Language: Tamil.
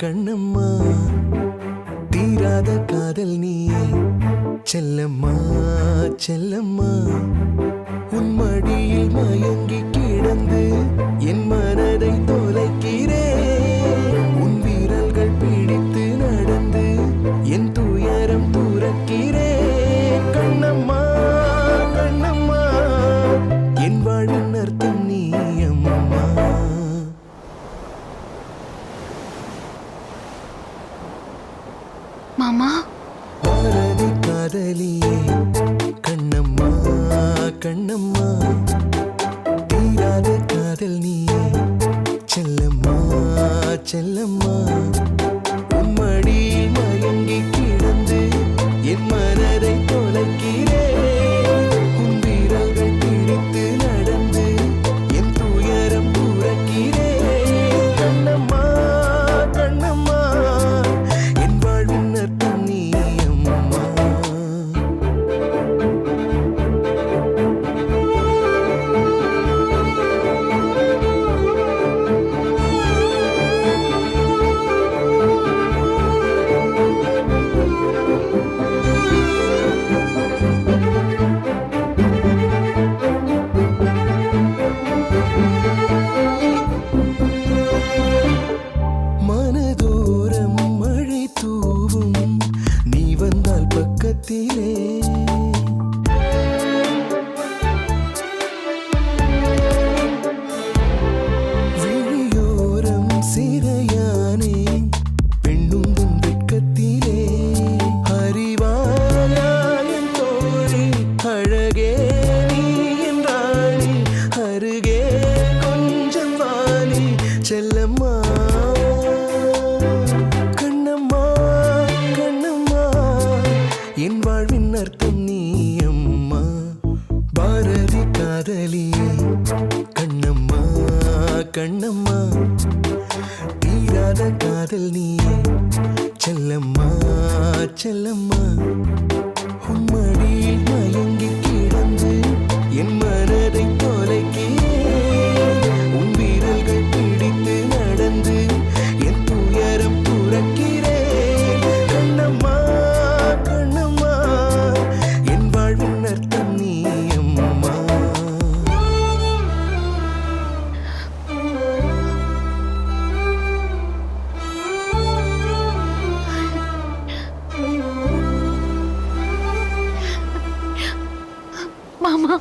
கண்ணம்மா தீராத காதல் நீயே செல்லம்மா செல்லம்மா உன் மடியில் மயங்கி கிடந்து என் மனதை தொலைக்கிறேன் உன் வீரல்கள் பிடித்து நடந்து என் துயரம் துறக்கிறேன் கண்ணம்மா கண்ணம்மா என் வாழின் அர்த்தம் நீ அம்மா. மாமா பாரதி காதலியே கண்ணம்மா கண்ணம்மா தீராத காதல் நீயே செல்லம்மா செல்லம்மா உன் மடியில் மயங்கி கிடந்து என் மனதை தொலைக்கிறேன் உன் வீரல்கள் பிடித்து நடந்து என் துயரம் புறக்கிறேன் கண்ணம்மா கண்ணம்மா என் வாழ்வின் அர்த்தம் நீ அம்மா. மனதோரம் மழை தூவும் நீ வந்தால் பக்கத்திலே விழியோரம் சிறையானே பெண்ணுந்தன் வெட்கத்திலே அறிவாயன் தோழி அழகே நீ என் ராணி அருகே கொஞ்சம் வாலி செல்லம்மா கண்ணம்மா கண்ணம்மா என் வாழ்வின் அர்த்தம் நீ அம்மா. பாரதி காதலியே கண்ணம்மா கண்ணம்மா தீராத காதல் நீயே செல்லம்மா செல்லம்மா உன் மடியில் மயங்கி கிடந்து என் மனதை தொலைக்கிறேன் உன் வீரல்கள் பிடித்து நடந்து என் துயரம் புறக்கிறேன் கண்ணம்மா கண்ணம்மா என் வாழ்வின் அர்த்தம் நீ அம்மா. மாமா